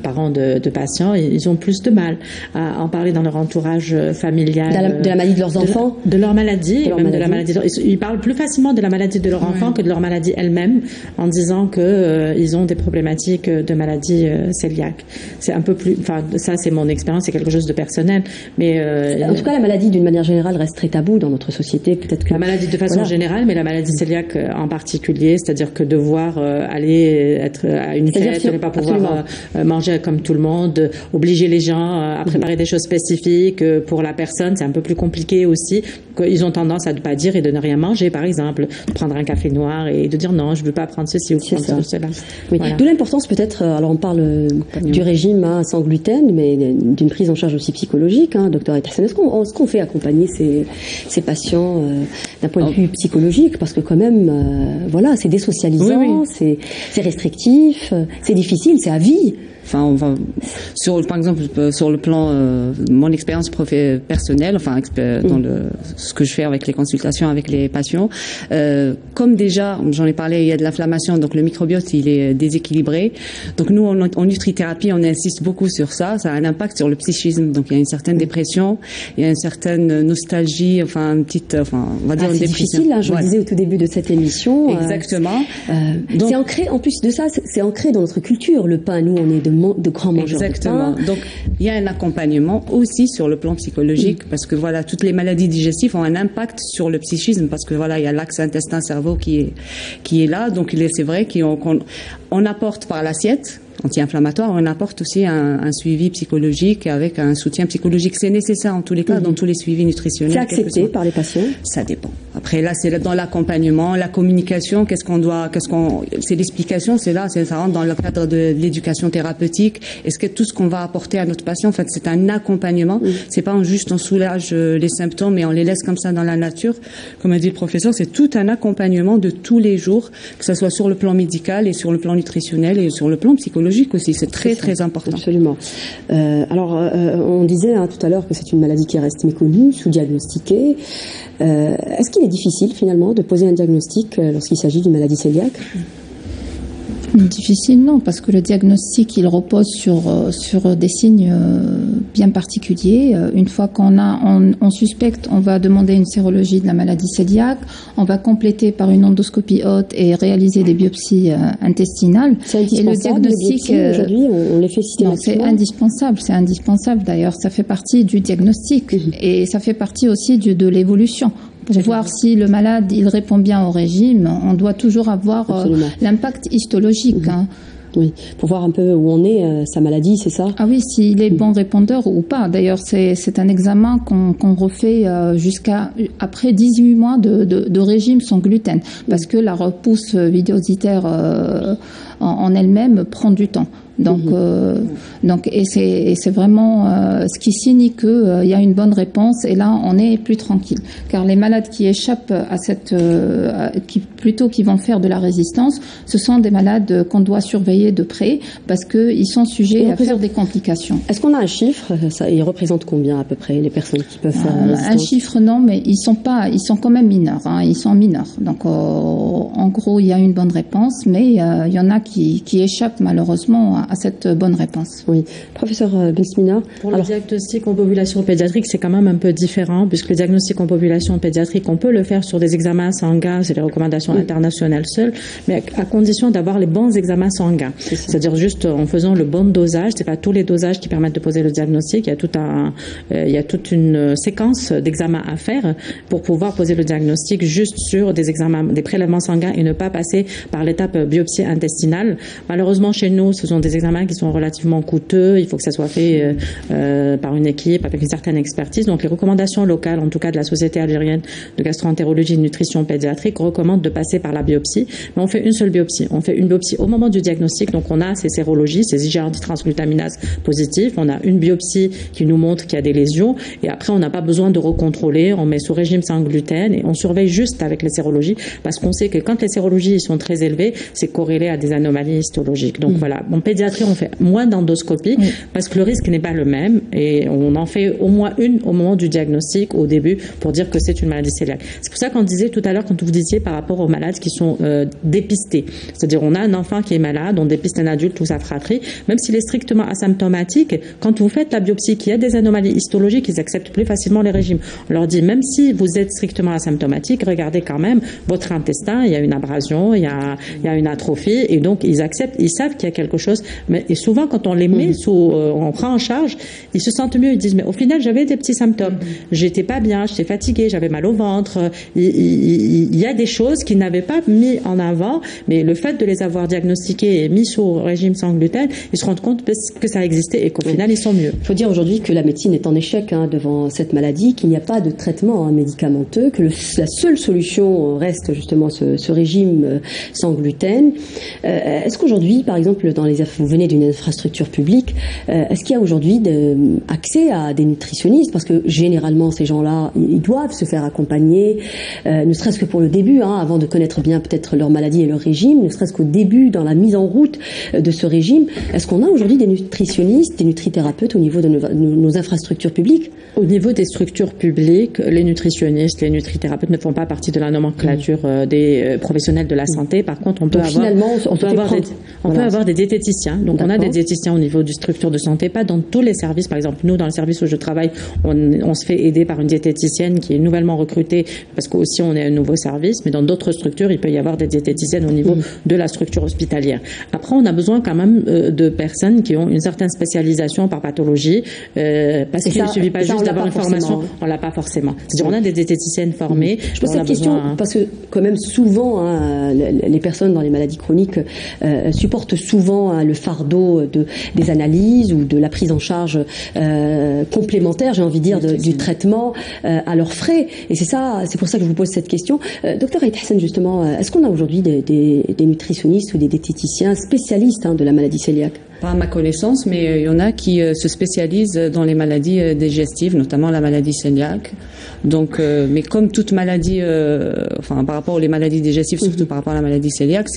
parents de patients, ils ont plus de mal à en parler dans leur entourage familial. De la maladie de leurs enfants, de leur maladie, de la maladie. Ils parlent plus facilement de la maladie de leur enfant que de leur maladie elle-même, en disant que ils ont des problématiques de maladie maladie cœliaque. C'est un peu plus, enfin, ça c'est mon expérience, c'est quelque chose de personnel, mais en tout cas, la maladie d'une manière générale reste très tabou dans notre société. Peut-être que la maladie de façon générale, mais la maladie cœliaque en particulier, c'est-à-dire que devoir aller être à une fête, ne pas pouvoir manger comme tout le monde, obliger les gens à préparer des choses spécifiques pour la personne, c'est un peu plus compliqué aussi. Ils ont tendance à ne pas dire et de ne rien manger, par exemple, de prendre un café noir et de dire non, je ne veux pas prendre ceci ou prendre cela. Oui. Voilà. D'où l'importance peut-être, alors on parle du régime sans gluten, mais d'une prise en charge aussi psychologique, docteur Ederson. Est-ce qu'on fait accompagner ces patients d'un point de vue psychologique? Parce que quand même, voilà, c'est désocialisant, c'est restrictif, c'est difficile, c'est à vie. Enfin, on va par exemple sur le plan mon expérience personnelle, enfin dans ce que je fais avec les consultations avec les patients, comme déjà j'en ai parlé, il y a de l'inflammation, donc le microbiote il est déséquilibré. Donc nous en nutrithérapie on insiste beaucoup sur ça. Ça a un impact sur le psychisme. Donc il y a une certaine dépression, il y a une certaine nostalgie, enfin une petite, on va dire une dépression. C'est difficile, je le disais au tout début de cette émission. Exactement. Donc, c'est ancré, en plus de ça, c'est ancré dans notre culture. Le pain, nous on est de grands mangeurs de pain. Donc il y a un accompagnement aussi sur le plan psychologique, parce que voilà, toutes les maladies digestives ont un impact sur le psychisme, parce que voilà, il y a l'axe intestin-cerveau qui est là. Donc c'est vrai qu'on apporte par l'assiette anti-inflammatoire, on apporte aussi un suivi psychologique avec un soutien psychologique. C'est nécessaire en tous les cas dans tous les suivis nutritionnels. C'est accepté par les patients? Ça dépend. Après là, c'est dans l'accompagnement, la communication, c'est l'explication, ça rentre dans le cadre de l'éducation thérapeutique. Est-ce que tout ce qu'on va apporter à notre patient, en fait, c'est un accompagnement. C'est pas juste on soulage les symptômes et on les laisse comme ça dans la nature. Comme a dit le professeur, c'est tout un accompagnement de tous les jours, que ce soit sur le plan médical et sur le plan nutritionnel et sur le plan psychologique aussi, c'est très important. Absolument. Alors, on disait tout à l'heure que c'est une maladie qui reste méconnue, sous-diagnostiquée. Est-ce qu'il est difficile finalement de poser un diagnostic lorsqu'il s'agit d'une maladie cœliaque? Difficile, non, parce que le diagnostic, il repose sur des signes bien particuliers. Une fois on suspecte, on va demander une sérologie de la maladie cœliaque, on va compléter par une endoscopie haute et réaliser des biopsies intestinales. C'est indispensable. Et le diagnostic, aujourd'hui, on les fait systématiquement. Non, c'est indispensable d'ailleurs. Ça fait partie du diagnostic et ça fait partie aussi de l'évolution. Pour voir si le malade il répond bien au régime, on doit toujours avoir l'impact histologique. Oui, pour voir un peu où on est, sa maladie, c'est ça? Ah oui, s'il est bon répondeur ou pas. D'ailleurs, c'est un examen qu'on refait jusqu'à après 18 mois de régime sans gluten, parce que la repousse vidéositaire en elle-même prend du temps. Donc c'est vraiment ce qui signe que il y a une bonne réponse, et là on est plus tranquille, car les malades qui échappent à qui vont faire de la résistance, ce sont des malades qu'on doit surveiller de près, parce que ils sont sujets à faire des complications. Est-ce qu'on a un chiffre? Ils représentent combien à peu près les personnes qui peuvent faire la résistance? Un chiffre non, mais ils sont quand même mineurs. Ils sont mineurs. Donc en gros il y a une bonne réponse, mais il y en a qui échappent malheureusement à cette bonne réponse. Oui. Professeur Bensmina. Pour le diagnostic en population pédiatrique, c'est quand même un peu différent, puisque le diagnostic en population pédiatrique, on peut le faire sur des examens sanguins, c'est les recommandations internationales seules, mais à condition d'avoir les bons examens sanguins. C'est-à-dire juste en faisant le bon dosage. C'est pas tous les dosages qui permettent de poser le diagnostic. Il y a toute une séquence d'examens à faire pour pouvoir poser le diagnostic juste sur des examens, des prélèvements sanguins, et ne pas passer par l'étape biopsie intestinale. Malheureusement, chez nous, ce sont des examens qui sont relativement coûteux. Il faut que ça soit fait par une équipe avec une certaine expertise. Donc les recommandations locales, en tout cas de la Société algérienne de gastroentérologie et de nutrition pédiatrique, recommandent de passer par la biopsie. Mais on fait une seule biopsie. On fait une biopsie au moment du diagnostic. Donc on a ces sérologies, ces IgA antitransglutaminase positifs. On a une biopsie qui nous montre qu'il y a des lésions. Et après, on n'a pas besoin de recontrôler. On met sous régime sans gluten et on surveille juste avec les sérologies, parce qu'on sait que quand les sérologies sont très élevées, c'est corrélé à des anomalies histologiques. Donc voilà. En pédiatrie, on fait moins d'endoscopie parce que le risque n'est pas le même, et on en fait au moins une au moment du diagnostic, au début, pour dire que c'est une maladie cœliaque. C'est pour ça qu'on disait tout à l'heure, quand vous disiez par rapport aux malades qui sont dépistés, c'est-à-dire on a un enfant qui est malade, on dépiste un adulte ou sa fratrie, même s'il est strictement asymptomatique, quand vous faites la biopsie, qu'il y a des anomalies histologiques, ils acceptent plus facilement les régimes. On leur dit, même si vous êtes strictement asymptomatique, regardez quand même votre intestin, il y a une abrasion, il y a une atrophie, et donc donc ils acceptent, ils savent qu'il y a quelque chose, mais et souvent quand on les met on prend en charge, ils se sentent mieux, ils disent mais au final j'avais des petits symptômes, j'étais pas bien, j'étais fatiguée, j'avais mal au ventre, il y a des choses qu'ils n'avaient pas mis en avant, mais le fait de les avoir diagnostiqués et mis sous régime sans gluten, ils se rendent compte que ça existait et qu'au final ils sont mieux. Il faut dire aujourd'hui que la médecine est en échec devant cette maladie, qu'il n'y a pas de traitement médicamenteux, que la seule solution reste justement ce régime sans gluten. Est-ce qu'aujourd'hui, par exemple, vous venez d'une infrastructure publique, est-ce qu'il y a aujourd'hui accès à des nutritionnistes? Parce que généralement, ces gens-là, ils doivent se faire accompagner, ne serait-ce que pour le début, avant de connaître bien peut-être leur maladie et leur régime, ne serait-ce qu'au début, dans la mise en route de ce régime. Est-ce qu'on a aujourd'hui des nutritionnistes, des nutrithérapeutes au niveau de nos infrastructures publiques? Au niveau des structures publiques, les nutritionnistes, les nutrithérapeutes ne font pas partie de la nomenclature des professionnels de la santé. Par contre, on peut avoir des diététiciens. Donc, on a des diététiciens au niveau du structure de santé, pas dans tous les services. Par exemple, nous, dans le service où je travaille, on se fait aider par une diététicienne qui est nouvellement recrutée parce qu'aussi on est un nouveau service. Mais dans d'autres structures, il peut y avoir des diététiciennes au niveau de la structure hospitalière. Après, on a besoin quand même de personnes qui ont une certaine spécialisation par pathologie, parce qu'il ne suffit pas juste d'avoir une formation, on l'a pas forcément. C'est-à-dire, on a des diététiciennes formées. Je pose cette question parce que quand même souvent, les personnes dans les maladies chroniques supportent souvent le fardeau des analyses ou de la prise en charge complémentaire, j'ai envie de dire, du traitement à leurs frais. Et c'est pour ça que je vous pose cette question. Docteur Aït Hassan, justement, est-ce qu'on a aujourd'hui des nutritionnistes ou des diététiciens spécialistes de la maladie cœliaque? Pas à ma connaissance, mais il y en a qui se spécialisent dans les maladies digestives, notamment la maladie cœliaque. Donc, mais comme toute maladie, par rapport aux maladies digestives, surtout par rapport à la maladie cœliaque,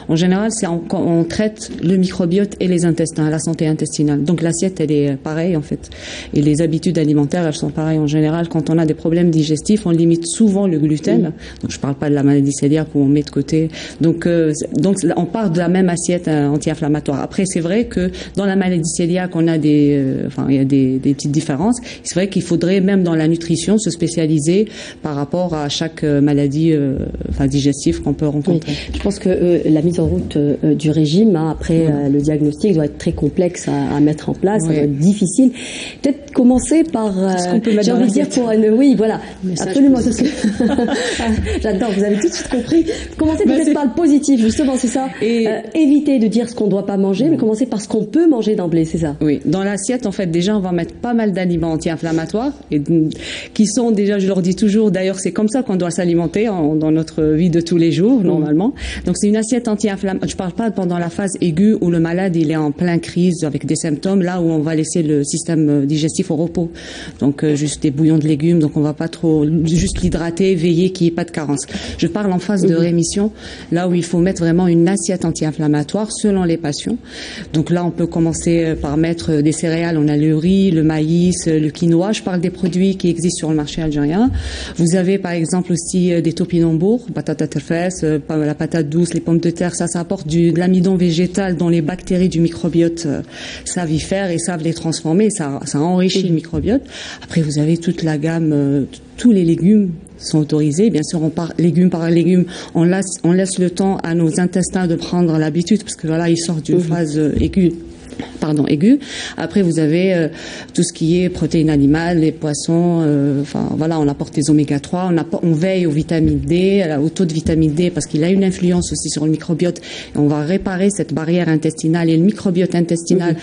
en général, on traite le microbiote et les intestins, la santé intestinale. Donc l'assiette, elle est pareille en fait, et les habitudes alimentaires, elles sont pareilles en général. Quand on a des problèmes digestifs, on limite souvent le gluten. Donc je parle pas de la maladie cœliaque où on met de côté. Donc on part de la même assiette anti-inflammatoire. Après, c'est vrai que dans la maladie cœliaque, on a il y a des petites différences. C'est vrai qu'il faudrait même dans la nutrition se spécialiser par rapport à chaque maladie digestive qu'on peut rencontrer. Oui. Je pense que la mise en route du régime après le diagnostic doit être très complexe à mettre en place, ça doit être difficile. Peut-être commencer par j'ai envie de dire oui, voilà, absolument. J'adore, vous avez tout de suite compris. Commencer peut-être par le positif, justement, c'est ça. Et éviter de dire ce qu'on ne doit pas manger, mais commencer par ce qu'on peut manger d'emblée, c'est ça. Oui, dans l'assiette, en fait, déjà, on va mettre pas mal d'aliments anti-inflammatoires qui sont déjà, je leur dis toujours, d'ailleurs, c'est comme ça qu'on doit s'alimenter dans notre vie de tous les jours, normalement. Donc, c'est une assiette anti-inflammatoire. Je parle pas pendant la phase aiguë où le malade, il est en plein crise avec des symptômes, là où on va laisser le système digestif au repos. Donc, juste des bouillons de légumes, donc on va pas trop, juste l'hydrater, veiller qu'il n'y ait pas de carence. Je parle en phase de rémission, là où il faut mettre vraiment une assiette anti-inflammatoire selon les patients. Donc là, on peut commencer par mettre des céréales. On a le riz, le maïs, le quinoa. Je parle des produits qui existent sur le marché algérien. Vous avez par exemple aussi des topinambours, patates à terfès, la patate douce, les pommes de terre. Ça apporte de l'amidon végétal dont les bactéries du microbiote savent y faire et savent les transformer. Ça enrichit le microbiote. Après, vous avez toute la gamme, tous les légumes sont autorisés. Bien sûr, on part légume par légume. On laisse le temps à nos intestins de prendre l'habitude parce que voilà, ils sortent d'une phase aiguë. Après, vous avez tout ce qui est protéines animales, les poissons. On apporte les oméga 3. On veille aux vitamines D, au taux de vitamine D, parce qu'il a une influence aussi sur le microbiote. Et on va réparer cette barrière intestinale et le microbiote intestinal.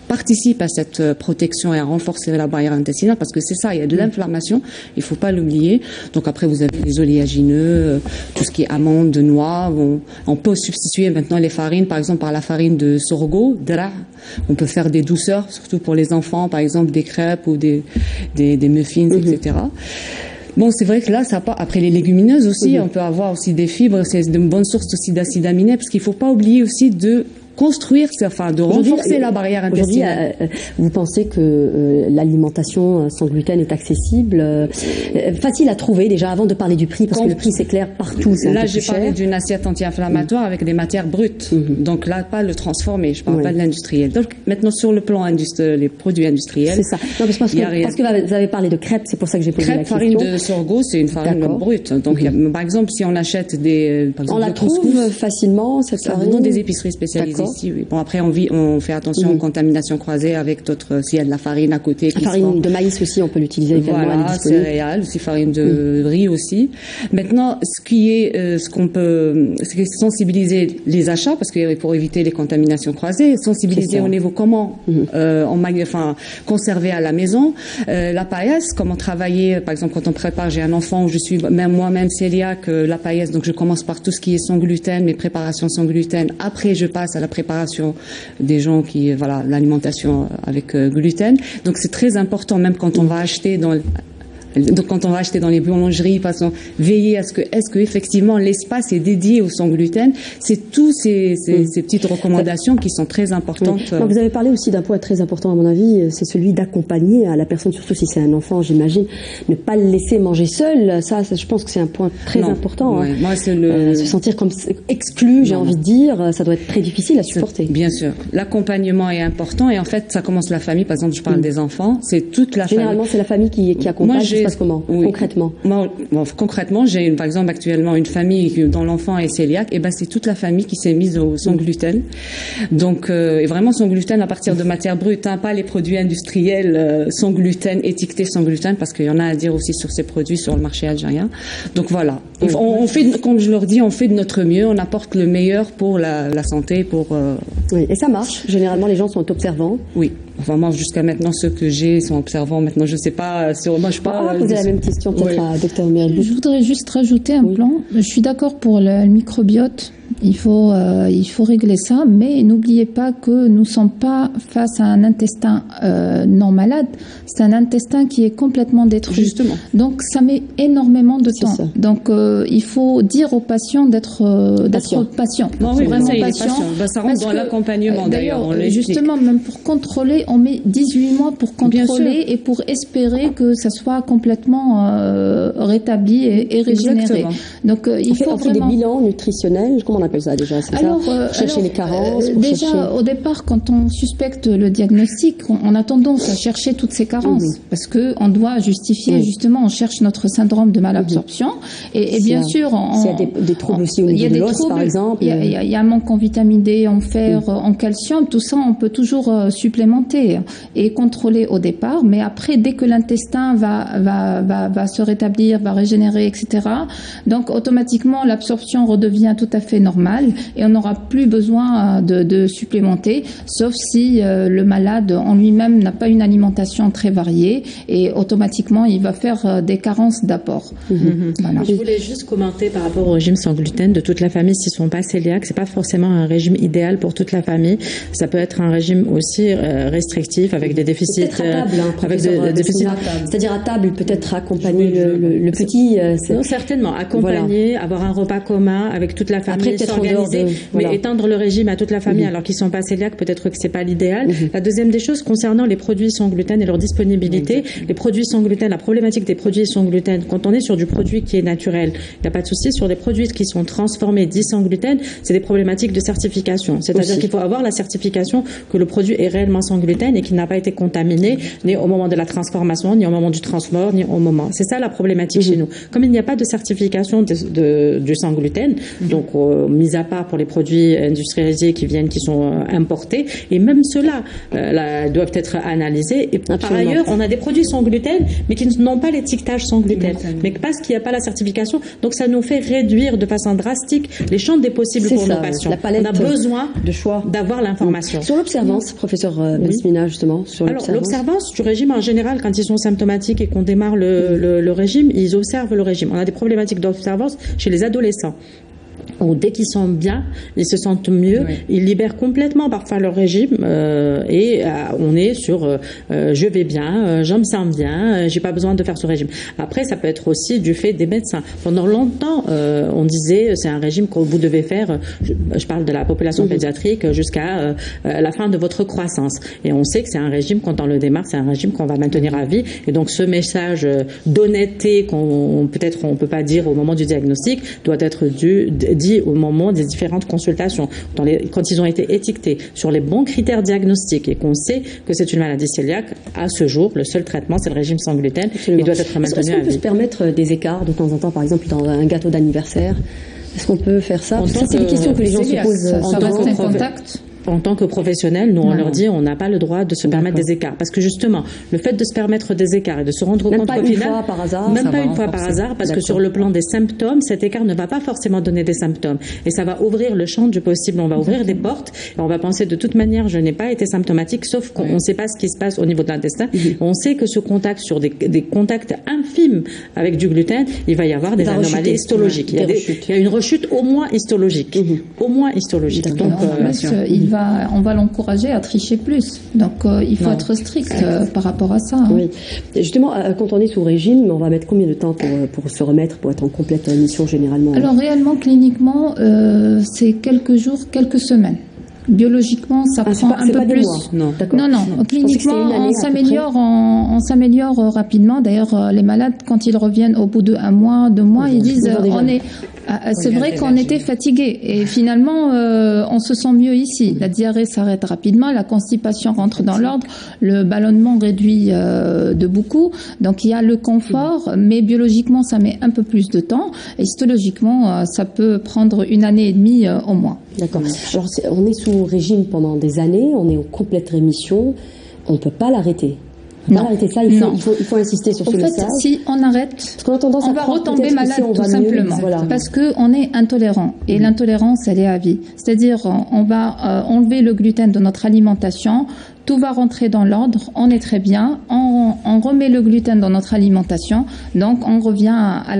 Participe à cette protection et à renforcer la barrière intestinale parce que c'est ça, il y a de l'inflammation, il faut pas l'oublier. Donc après vous avez les oléagineux, tout ce qui est amandes, noix. On peut substituer maintenant les farines, par exemple par la farine de sorgho, dra. On peut faire des douceurs, surtout pour les enfants, par exemple des crêpes ou des muffins, etc. Bon, c'est vrai que là, après les légumineuses aussi, on peut avoir aussi des fibres, c'est de bonnes sources aussi d'acides aminés, parce qu'il faut pas oublier aussi de construire, enfin de renforcer la barrière intestinale. Vous pensez que l'alimentation sans gluten est accessible, facile à trouver déjà avant de parler du prix, parce que le prix c'est clair partout. Là, j'ai parlé d'une assiette anti-inflammatoire avec des matières brutes. Donc là, pas le transformé, je parle pas de l'industriel. Donc maintenant, sur le plan les produits industriels. C'est ça. Non, parce que vous avez parlé de crêpes, c'est pour ça que j'ai posé la question. Farine de sorgho, c'est une farine brute. Donc, par exemple, si on achète on la trouve facilement, cette farine dans des épiceries spécialisées ici. Oui. Bon, après, on fait attention aux contaminations croisées avec d'autres, s'il y a de la farine à côté. La farine de maïs aussi, on peut l'utiliser également. Voilà, céréales, aussi farine de riz aussi. Maintenant, ce qu'on peut, c'est sensibiliser les achats, parce que pour éviter les contaminations croisées, sensibiliser au niveau comment conserver à la maison. La paillasse, comment travailler, par exemple, quand on prépare, j'ai un enfant où je suis moi-même cœliaque, la paillasse, donc je commence par tout ce qui est sans gluten, mes préparations sans gluten. Après, je passe à la préparation des gens qui, l'alimentation avec gluten. Donc c'est très important, même quand on va acheter dans les boulangeries, veiller à ce que effectivement l'espace est dédié au sans gluten. C'est tous ces petites recommandations qui sont très importantes. Vous avez parlé aussi d'un point très important à mon avis, c'est celui d'accompagner à la personne, surtout si c'est un enfant, j'imagine, ne pas le laisser manger seul. Ça je pense que c'est un point très important. Ouais. Moi, c'est se sentir comme exclu, j'ai envie de dire, ça doit être très difficile à supporter. Bien sûr, l'accompagnement est important et en fait, ça commence la famille. Par exemple, je parle des enfants, c'est toute la famille. Généralement, c'est la famille qui accompagne. Comment concrètement? Concrètement, j'ai par exemple actuellement une famille dont l'enfant est cœliaque, et c'est toute la famille qui s'est mise au sans gluten. Donc et vraiment sans gluten à partir de matières brutes, pas les produits industriels sans gluten, étiquetés sans gluten, parce qu'il y en a à dire aussi sur ces produits sur le marché algérien. Donc voilà, on fait, comme je leur dis, on fait de notre mieux, on apporte le meilleur pour la santé, pour. Oui, et ça marche. Généralement, les gens sont observants. Oui. Enfin, moi, jusqu'à maintenant, ceux que j'ai sont observants. Maintenant, je sais pas, moi, je parle. On va poser la même question peut-être à Dr Merlou. Je voudrais juste rajouter un plan. Je suis d'accord pour le microbiote. Il faut régler ça, mais n'oubliez pas que nous ne sommes pas face à un intestin non malade. C'est un intestin qui est complètement détruit. Justement. Donc, ça met énormément de temps. Ça. Donc, il faut dire aux patients d'être patient. Non, oui, vraiment patient. Ça rentre dans l'accompagnement, d'ailleurs. Justement, même pour contrôler, on met 18 mois pour contrôler et pour espérer que ça soit complètement rétabli et régénéré. Exactement. Donc, il faut on fait des bilans nutritionnels. Comment on appelle ça déjà? Chercher les carences. Au départ, quand on suspecte le diagnostic, on a tendance à chercher toutes ces carences parce que on doit justifier justement. On cherche notre syndrome de malabsorption et bien sûr, s'il y a des troubles aussi au niveau de l'os, par exemple. Il y a un manque en vitamine D, en fer, en calcium. Tout ça, on peut toujours supplémenter et contrôler au départ, mais après, dès que l'intestin va se rétablir, va régénérer, etc., donc automatiquement l'absorption redevient tout à fait normale et on n'aura plus besoin de supplémenter, sauf si le malade en lui-même n'a pas une alimentation très variée et automatiquement il va faire des carences d'apport. Voilà. Je voulais juste commenter par rapport au régime sans gluten de toute la famille. S'ils ne sont pas cœliaques, c'est pas forcément un régime idéal pour toute la famille. Ça peut être un régime aussi restrictif avec des déficits. À table, avec des déficits. C'est-à-dire à table, peut-être accompagner le petit. Non, certainement. Accompagner, avoir un repas commun avec toute la famille, après, s'organiser, mais étendre le régime à toute la famille alors qu'ils ne sont pas cœliaques, peut-être que c'est pas l'idéal. La deuxième des choses concernant les produits sans gluten et leur disponibilité, les produits sans gluten, la problématique des produits sans gluten, quand on est sur du produit qui est naturel, il n'y a pas de souci. Sur des produits qui sont transformés, dits sans gluten, c'est des problématiques de certification. C'est-à-dire qu'il faut avoir la certification que le produit est réellement sans gluten et qu'il n'a pas été contaminé ni au moment de la transformation, ni au moment du transport, ni au moment. C'est ça la problématique chez nous. Comme il n'y a pas de certification du sans gluten, donc mis à part pour les produits industrialisés qui sont importés, et même ceux-là doivent être analysés. Et par ailleurs, on a des produits sans gluten, mais qui n'ont pas l'étiquetage sans gluten, mais parce qu'il n'y a pas la certification, donc ça nous fait réduire de façon drastique les champs des possibles pour nos patients. On a besoin de choix d'avoir l'information. Sur l'observance, professeur Besmina, justement, sur l'observance du régime en général, quand ils sont symptomatiques et qu'on démarre le régime, ils observent le régime. On a des problématiques d'observance chez les adolescents. ou dès qu'ils sont bien, ils se sentent mieux, ils libèrent complètement parfois leur régime et on est sur je vais bien, je me sens bien, j'ai pas besoin de faire ce régime. Après, ça peut être aussi du fait des médecins. Pendant longtemps, on disait c'est un régime que vous devez faire, je parle de la population pédiatrique, jusqu'à la fin de votre croissance. Et on sait que c'est un régime, quand on le démarre, c'est un régime qu'on va maintenir à vie. Et donc ce message d'honnêteté qu'on peut-être on peut pas dire au moment du diagnostic doit être dit au moment des différentes consultations, quand ils ont été étiquetés sur les bons critères diagnostiques et qu'on sait que c'est une maladie cœliaque, à ce jour, le seul traitement, c'est le régime sans gluten. Absolument. Il doit être maintenu à vie. Est-ce qu'on peut se permettre des écarts de temps en temps, par exemple dans un gâteau d'anniversaire? Est-ce qu'on peut faire ça? Ça, c'est des questions que les gens se posent ça reste un contact. En tant que professionnels, nous, on leur dit, on n'a pas le droit de se permettre des écarts. Parce que justement, le fait de se permettre des écarts et de se rendre compte qu'au final, même pas une fois par hasard, parce que sur le plan des symptômes, cet écart ne va pas forcément donner des symptômes. Et ça va ouvrir le champ du possible. On va ouvrir des portes et on va penser de toute manière, je n'ai pas été symptomatique, sauf qu'on ne sait pas ce qui se passe au niveau de l'intestin. On sait que ce contact sur des contacts infimes avec du gluten, il va y avoir des anomalies histologiques. Il y a une rechute au moins histologique. Au moins histologique. Donc, on va l'encourager à tricher plus. Donc, il faut être strict par rapport à ça. Oui. Justement, quand on est sous régime, on va mettre combien de temps pour se remettre, pour être en complète rémission généralement? Alors, réellement, cliniquement, c'est quelques jours, quelques semaines. Biologiquement, ça prend un peu plus. Non, cliniquement, on s'améliore rapidement. D'ailleurs, les malades, quand ils reviennent au bout de 1 mois, 2 mois, ils disent c'est vrai qu'on était fatigué et finalement on se sent mieux ici. La diarrhée s'arrête rapidement, la constipation rentre dans l'ordre, le ballonnement réduit de beaucoup. Donc il y a le confort, mais biologiquement ça met un peu plus de temps. Et histologiquement, ça peut prendre 1 année et demie au moins. D'accord. Alors on est sous régime pendant des années, on est en complète rémission, on ne peut pas l'arrêter. Non. Arrêter ça, il faut insister sur ce message. Si on arrête, on va retomber malade tout simplement. Voilà. Parce qu'on est intolérant. Et l'intolérance, elle est à vie. C'est-à-dire, on va enlever le gluten de notre alimentation. Tout va rentrer dans l'ordre, on est très bien, on remet le gluten dans notre alimentation, donc on revient à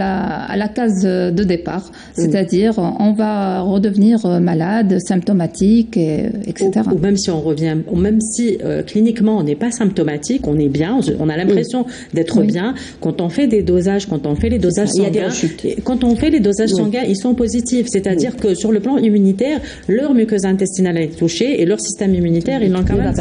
la case de départ, c'est-à-dire on va redevenir malade, symptomatique, etc. Ou même si on revient, ou même si cliniquement on n'est pas symptomatique, on est bien, on a l'impression d'être bien. Quand on fait des dosages, sanguins, quand on fait les dosages sanguins, ils sont positifs, c'est-à-dire que sur le plan immunitaire, leur muqueuse intestinale est touchée et leur système immunitaire, il l'ont quand même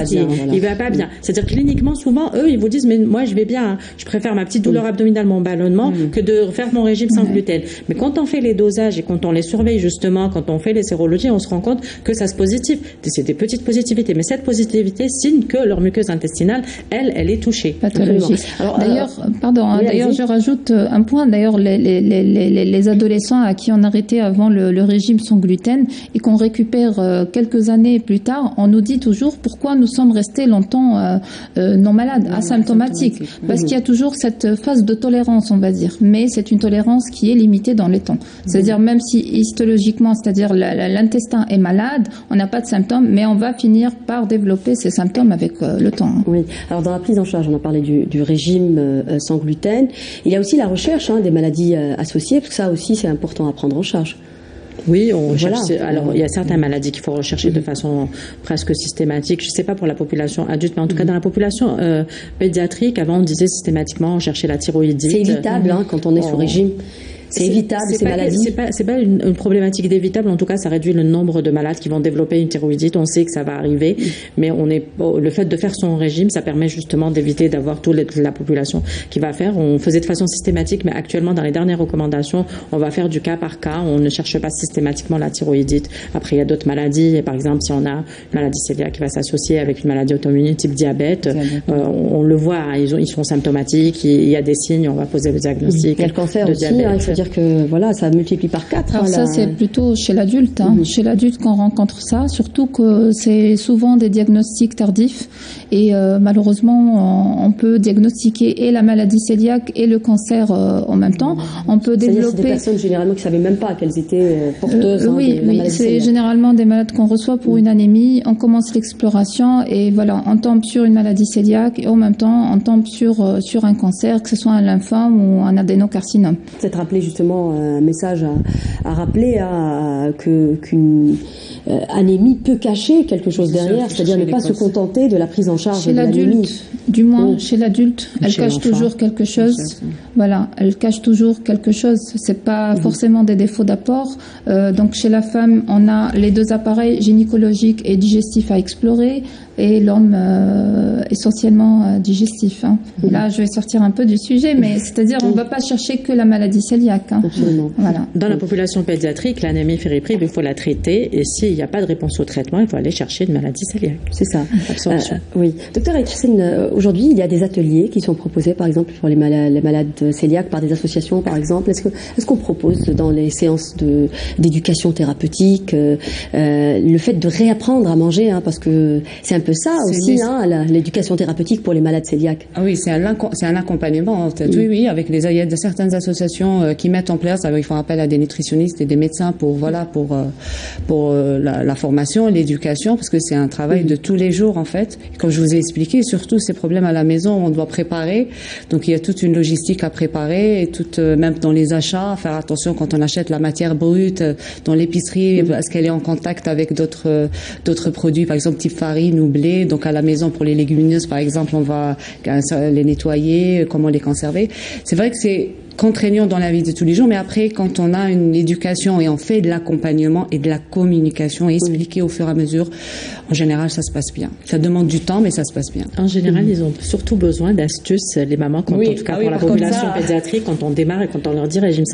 il va pas bien. C'est-à-dire cliniquement, souvent, eux, ils vous disent, mais moi, je vais bien. Hein. Je préfère ma petite douleur abdominale, mon ballonnement, que de faire mon régime sans gluten. Mais quand on fait les dosages et quand on les surveille justement, quand on fait les sérologies, on se rend compte que ça se positive. C'est des petites positivités. Mais cette positivité signe que leur muqueuse intestinale, elle est touchée. Pathologique. D'ailleurs, je rajoute un point. D'ailleurs, les adolescents à qui on arrêtait avant le régime sans gluten et qu'on récupère quelques années plus tard, on nous dit toujours pourquoi nous sommes restés longtemps non malades, asymptomatiques, parce qu'il y a toujours cette phase de tolérance, on va dire, mais c'est une tolérance qui est limitée dans les temps. C'est-à-dire même si histologiquement, c'est-à-dire l'intestin est malade, on n'a pas de symptômes, mais on va finir par développer ces symptômes avec le temps. Oui. Alors dans la prise en charge, on a parlé du régime sans gluten. Il y a aussi la recherche des maladies associées, parce que ça aussi c'est important à prendre en charge. Oui, on recherche. Alors, il y a certaines maladies qu'il faut rechercher de façon presque systématique. Je ne sais pas pour la population adulte, mais en tout cas dans la population pédiatrique, avant on disait systématiquement on cherchait la thyroïdite. C'est évitable quand on est sous régime. C'est évitable, ces maladies. C'est pas une problématique d'évitable. En tout cas, ça réduit le nombre de malades qui vont développer une thyroïdite. On sait que ça va arriver, mais le fait de faire son régime, ça permet justement d'éviter d'avoir toute la population qui va faire. On faisait de façon systématique, mais actuellement, dans les dernières recommandations, on va faire du cas par cas. On ne cherche pas systématiquement la thyroïdite. Après, il y a d'autres maladies. Et par exemple, si on a une maladie cœliaque qui va s'associer avec une maladie auto-immune type diabète, on le voit, ils sont symptomatiques. Il y a des signes. On va poser le diagnostic. Il y a le cancer aussi. Il faut dire que voilà, ça multiplie par 4. Alors ça, c'est plutôt chez l'adulte. Chez l'adulte qu'on rencontre ça, surtout que c'est souvent des diagnostics tardifs et malheureusement, on peut diagnostiquer et la maladie cœliaque et le cancer en même temps. On peut développer... C'est des personnes généralement qui ne savaient même pas qu'elles étaient porteuses. Oui, c'est généralement des malades qu'on reçoit pour une anémie. On commence l'exploration et voilà, on tombe sur une maladie cœliaque et en même temps, on tombe sur un cancer, que ce soit un lymphome ou un adénocarcinome. C'est rappelé justement un message à rappeler qu'une anémie peut cacher quelque chose derrière, c'est-à-dire ne pas se contenter de la prise en charge de l'anémie. Du moins, chez l'adulte, elle cache toujours quelque chose. Voilà, elle cache toujours quelque chose. C'est pas forcément des défauts d'apport. Donc, chez la femme, on a les deux appareils gynécologiques et digestifs à explorer, et l'homme essentiellement digestif. Là, je vais sortir un peu du sujet, mais c'est-à-dire on ne va pas chercher que la maladie cœliaque. Absolument. Voilà. Dans la population pédiatrique, l'anémie fériprime, il faut la traiter, et s'il n'y a pas de réponse au traitement, il faut aller chercher une maladie cœliaque. C'est ça. Absorption. Oui. Docteur Etchsen, aujourd'hui, il y a des ateliers qui sont proposés, par exemple, pour les malades cœliaques par des associations, par exemple. Est-ce qu'on propose dans les séances d'éducation thérapeutique le fait de réapprendre à manger, parce que c'est un peu ça aussi, l'éducation thérapeutique pour les malades cœliaques. Ah oui, c'est un accompagnement en fait. Oui, avec il y a certaines associations qui mettent en place, ils font appel à des nutritionnistes et des médecins pour la formation, l'éducation, parce que c'est un travail de tous les jours en fait. Et comme je vous ai expliqué, surtout ces problèmes à la maison, on doit préparer. Donc il y a toute une logistique à préparer, et même dans les achats, faire attention quand on achète la matière brute dans l'épicerie, est-ce qu'elle est en contact avec d'autres produits, par exemple type farine ou blé. Donc à la maison, pour les légumineuses par exemple, on va les nettoyer, comment les conserver. C'est vrai que c'est contraignant dans la vie de tous les jours, mais après, quand on a une éducation et on fait de l'accompagnement et de la communication et expliquer au fur et à mesure, en général, ça se passe bien. Ça demande du temps, mais ça se passe bien. En général, ils ont surtout besoin d'astuces, les mamans, en tout cas pour la population pédiatrique, quand on démarre et quand on leur dit régime